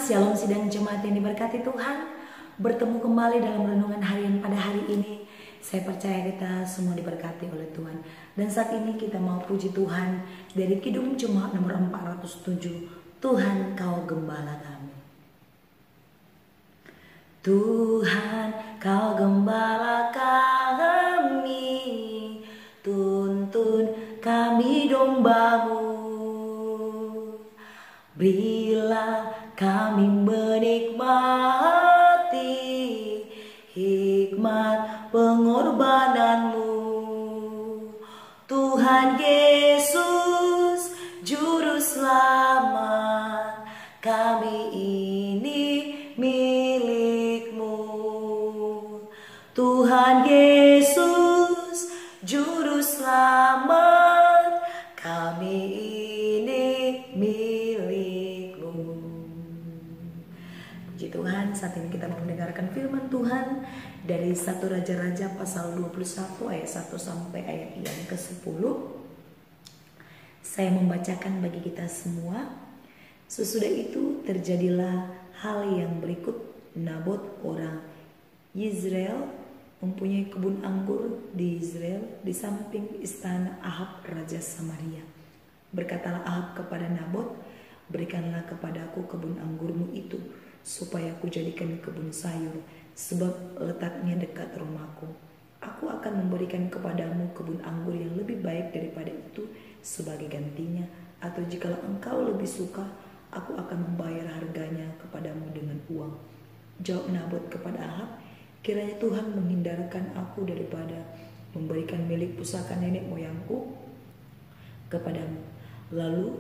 Shalom sidang jemaat yang diberkati Tuhan. Bertemu kembali dalam renungan harian pada hari ini. Saya percaya kita semua diberkati oleh Tuhan. Dan saat ini kita mau puji Tuhan dari Kidung Jemaat nomor 407. Tuhan kau gembala kami. Tuhan kau gembala kami, tuntun kami dombamu. Berilah kami menikmati hikmat pengorbananmu. Tuhan Yesus Juru Selamat, kami ini milikmu. Tuhan Yesus Juru Selamat, kami ini milikmu. Puji Tuhan, saat ini kita mau mendengarkan firman Tuhan dari 1 Raja-Raja pasal 21 ayat 1 sampai ayat yang ke-10. Saya membacakan bagi kita semua. Sesudah itu terjadilah hal yang berikut. Nabot orang Yizreel mempunyai kebun anggur di Yizreel di samping istana Ahab raja Samaria. Berkatalah Ahab kepada Nabot, berikanlah kepadaku kebun anggurmu itu, supaya aku jadikan kebun sayur, sebab letaknya dekat rumahku. Aku akan memberikan kepadamu kebun anggur yang lebih baik daripada itu sebagai gantinya, atau jikalau engkau lebih suka, aku akan membayar harganya kepadamu dengan uang. Jawab Nabot kepada Ahab, kiranya Tuhan menghindarkan aku daripada memberikan milik pusaka nenek moyangku kepadamu. Lalu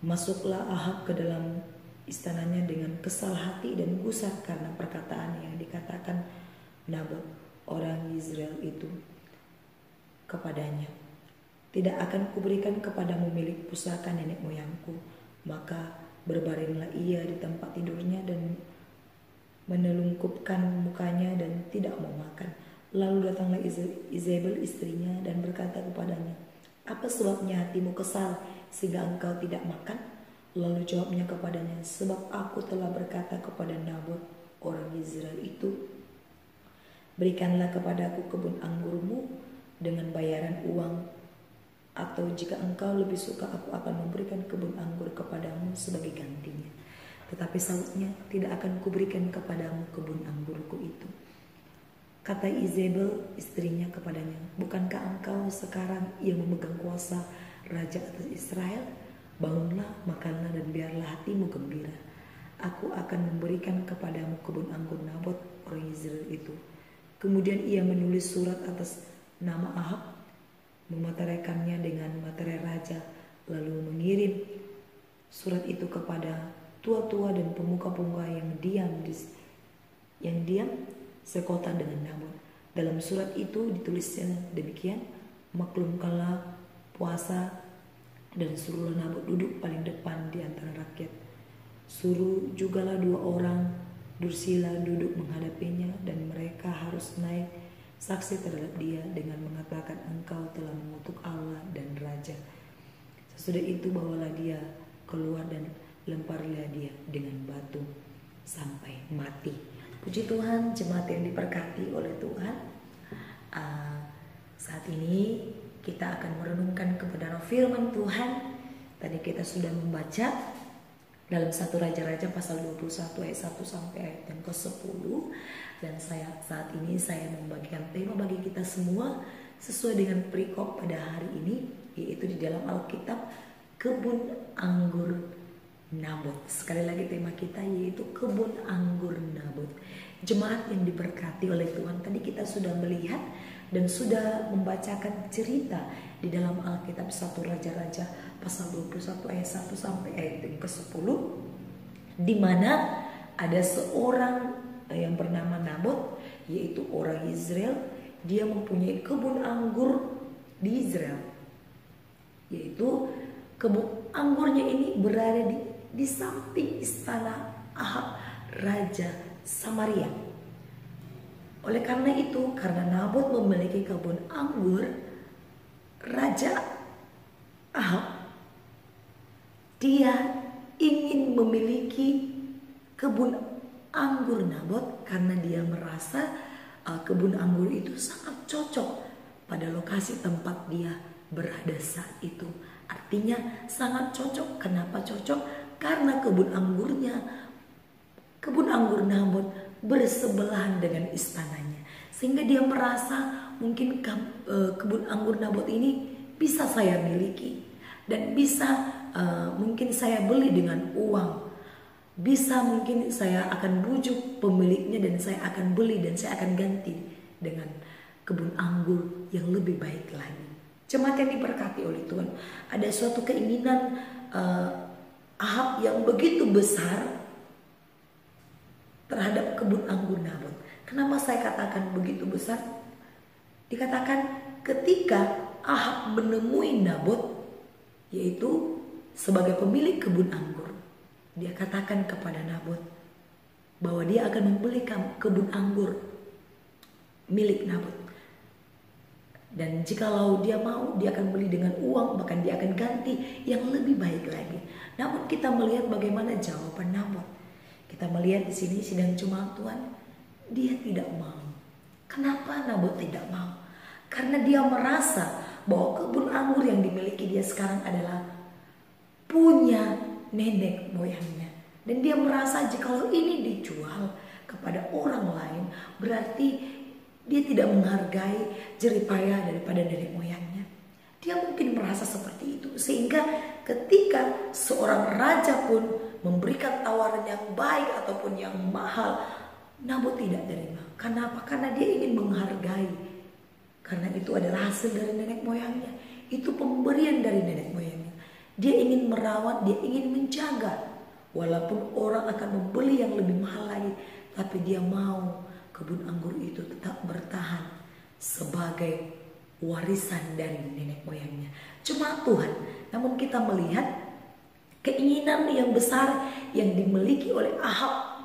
masuklah Ahab ke dalam istananya dengan kesal hati dan gusar karena perkataan yang dikatakan Nabot orang Yizreel itu kepadanya. Tidak akan kuberikan kepadamu milik pusaka nenek moyangku. Maka berbaringlah ia di tempat tidurnya dan menelungkupkan mukanya dan tidak mau makan. Lalu datanglah Izebel istrinya dan berkata kepadanya, apa sebabnya hatimu kesal sehingga engkau tidak makan? Lalu jawabnya kepadanya, sebab aku telah berkata kepada Nabot orang Yizreel itu, berikanlah kepadaku kebun anggurmu dengan bayaran uang, atau jika engkau lebih suka, aku akan memberikan kebun anggur kepadamu sebagai gantinya. Tetapi sautnya, tidak akan kuberikan kepadamu kebun anggurku itu. Kata Izebel istrinya kepadanya, bukankah engkau sekarang yang memegang kuasa raja atas Israel? Bangunlah, makanlah, dan biarlah hatimu gembira. Aku akan memberikan kepadamu kebun anggur Nabot orang Yizreel itu. Kemudian ia menulis surat atas nama Ahab, memeteraikannya dengan materai raja, lalu mengirim surat itu kepada tua-tua dan pemuka-pemuka yang diam sekota dengan Nabot. Dalam surat itu ditulisnya demikian, maklumkanlah puasa dan suruhlah Nabot duduk paling depan di antara rakyat. Suruh jugalah 2 orang dursila duduk menghadapinya, dan mereka harus naik saksi terhadap dia dengan mengatakan, engkau telah mengutuk Allah dan raja. Sesudah itu bawalah dia keluar dan lemparilah dia dengan batu sampai mati. Puji Tuhan, jemaat yang diberkati oleh Tuhan. Saat ini kita akan merenungkan kebenaran firman Tuhan. Tadi kita sudah membaca dalam 1 Raja-Raja pasal 21 ayat 1 sampai ayat yang ke-10. Dan saat ini saya membagikan tema bagi kita semua sesuai dengan perikop pada hari ini, yaitu di dalam Alkitab, kebun anggur Nabot. Sekali lagi tema kita yaitu kebun anggur Nabot. Jemaat yang diberkati oleh Tuhan, tadi kita sudah melihat dan sudah membacakan cerita di dalam Alkitab 1 Raja-Raja pasal 21 ayat 1 sampai ayat yang ke-10, di mana ada seorang yang bernama Nabot, yaitu orang Yizreel. Dia mempunyai kebun anggur di Yizreel, yaitu kebun anggurnya ini berada di samping istana Ahab raja Samaria. Oleh karena itu, karena Nabot memiliki kebun anggur, Raja Ahab dia ingin memiliki kebun anggur Nabot karena dia merasa kebun anggur itu sangat cocok pada lokasi tempat dia berada saat itu. Artinya sangat cocok. Kenapa cocok? Karena kebun anggur Nabot bersebelahan dengan istananya. Sehingga dia merasa mungkin kebun anggur Nabot ini bisa saya miliki. Dan bisa mungkin saya beli dengan uang. Bisa mungkin saya akan bujuk pemiliknya dan saya akan beli dan saya akan ganti dengan kebun anggur yang lebih baik lagi. Jemaat yang diberkati oleh Tuhan, ada suatu keinginan Ahab yang begitu besar terhadap kebun anggur Nabot. Kenapa saya katakan begitu besar? Dikatakan ketika Ahab menemui Nabot, yaitu sebagai pemilik kebun anggur, dia katakan kepada Nabot bahwa dia akan membeli kebun anggur milik Nabot. Dan jikalau dia mau, dia akan beli dengan uang, bahkan dia akan ganti yang lebih baik lagi. Namun kita melihat bagaimana jawaban Nabot. Kita melihat di sini sidang jemaat Tuhan, dia tidak mau. Kenapa Nabot tidak mau? Karena dia merasa bahwa kebun anggur yang dimiliki dia sekarang adalah punya nenek moyangnya. Dan dia merasa jikalau ini dijual kepada orang lain, berarti dia tidak menghargai jeripaya daripada nenek moyangnya. Dia mungkin merasa seperti itu. Sehingga ketika seorang raja pun memberikan tawaran yang baik ataupun yang mahal, Nabot tidak terima. Kenapa? Karena dia ingin menghargai. Karena itu adalah hasil dari nenek moyangnya. Itu pemberian dari nenek moyangnya. Dia ingin merawat, dia ingin menjaga. Walaupun orang akan membeli yang lebih mahal lagi, tapi dia mau kebun anggur itu tetap bertahan sebagai warisan dari nenek moyangnya. Cuma Tuhan, namun kita melihat keinginan yang besar yang dimiliki oleh Ahab.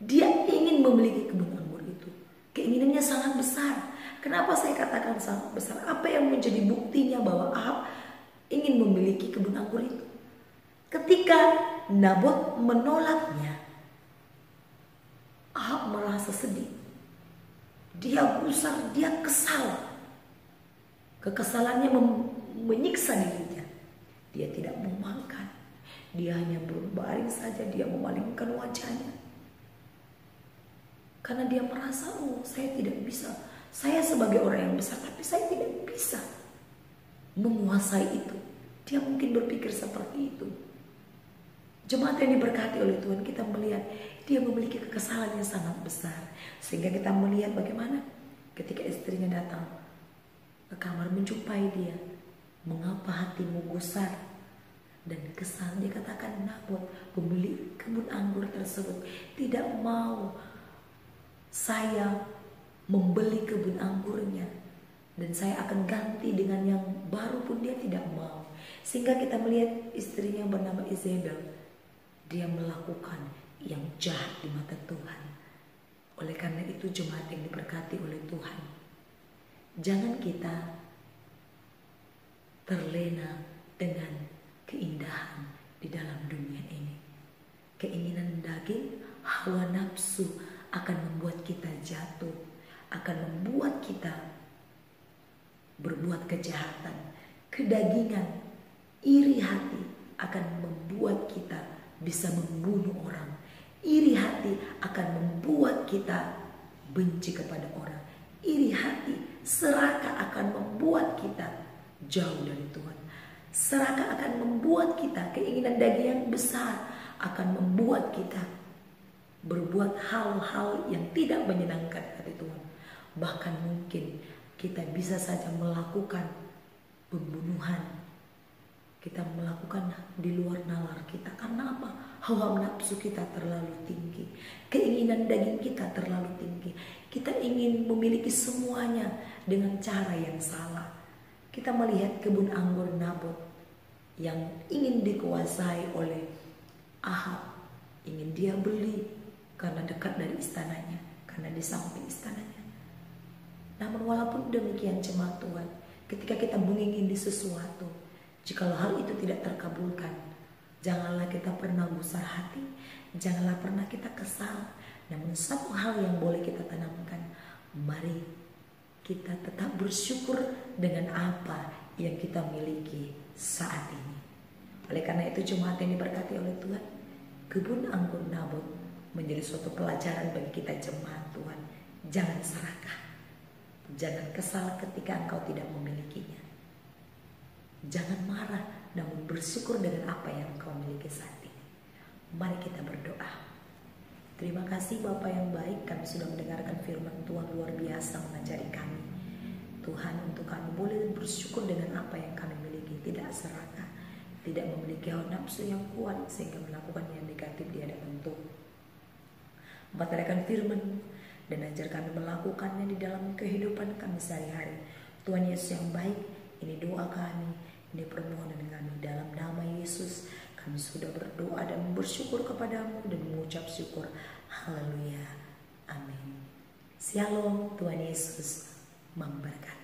Dia ingin memiliki kebun anggur itu. Keinginannya sangat besar. Kenapa saya katakan sangat besar? Apa yang menjadi buktinya bahwa Ahab ingin memiliki kebun anggur itu? Ketika Nabot menolaknya, Ahab merasa sedih. Dia gusar, dia kesal. Kekesalannya menyiksa dirinya. Dia tidak mau makan. Dia hanya berbaring saja, dia memalingkan wajahnya. Karena dia merasa, saya tidak bisa. Saya sebagai orang yang besar, tapi saya tidak bisa menguasai itu. Dia mungkin berpikir seperti itu. Jemaat yang diberkati oleh Tuhan, kita melihat dia memiliki kekesalan yang sangat besar. Sehingga kita melihat bagaimana ketika istrinya datang ke kamar menjumpai dia. Mengapa hatimu gusar dan kesal? Dia katakan, Nabot, pemilik kebun anggur tersebut, tidak mau saya membeli kebun anggurnya. Dan saya akan ganti dengan yang baru pun dia tidak mau. Sehingga kita melihat istrinya bernama Izebel. Dia melakukan yang jahat di mata Tuhan. Oleh karena itu jemaat yang diberkati oleh Tuhan, jangan kita terlena dengan keindahan di dalam dunia ini. Keinginan daging, hawa nafsu akan membuat kita jatuh, akan membuat kita berbuat kejahatan. Kedagingan, iri hati akan membuat kita bisa membunuh orang. Iri hati akan membuat kita benci kepada orang. Iri hati, serakah akan membuat kita jauh dari Tuhan. Serakah akan membuat kita, keinginan daging yang besar akan membuat kita berbuat hal-hal yang tidak menyenangkan hati Tuhan. Bahkan mungkin kita bisa saja melakukan pembunuhan. Kita melakukan di luar nalar kita. Karena apa? Hawa nafsu kita terlalu tinggi. Keinginan daging kita terlalu tinggi. Kita ingin memiliki semuanya dengan cara yang salah. Kita melihat kebun anggur Nabot yang ingin dikuasai oleh Ahab. Ingin dia beli karena dekat dari istananya. Karena di samping istananya. Namun walaupun demikian jemaat Tuhan, ketika kita mengingini sesuatu, jikalau hal itu tidak terkabulkan, Janganlah kita pernah gusar hati, janganlah pernah kita kesal. Namun satu hal yang boleh kita tanamkan, mari kita tetap bersyukur dengan apa yang kita miliki saat ini. Oleh karena itu jemaat yang diberkati oleh Tuhan, kebun anggur Nabot menjadi suatu pelajaran bagi kita jemaat Tuhan. Jangan serakah, jangan kesal ketika engkau tidak memilikinya. Jangan marah, namun bersyukur dengan apa yang engkau miliki saat ini. Mari kita berdoa. Terima kasih Bapa yang baik, kami sudah mendengarkan firman Tuhan luar biasa mengajari kami. Tuhan, untuk kami boleh bersyukur dengan apa yang kami miliki, tidak serakah, tidak memiliki hawa nafsu yang kuat sehingga melakukan yang negatif di hadapan Tuhan. Batalkan firman dan ajar kami melakukannya di dalam kehidupan kami sehari-hari. Tuhan Yesus yang baik, ini doa kami, ini permohonan kami dalam nama Yesus. Kami sudah berdoa dan bersyukur kepadamu dan mengucap syukur. Haleluya. Amin. Shalom. Tuhan Yesus memberkati.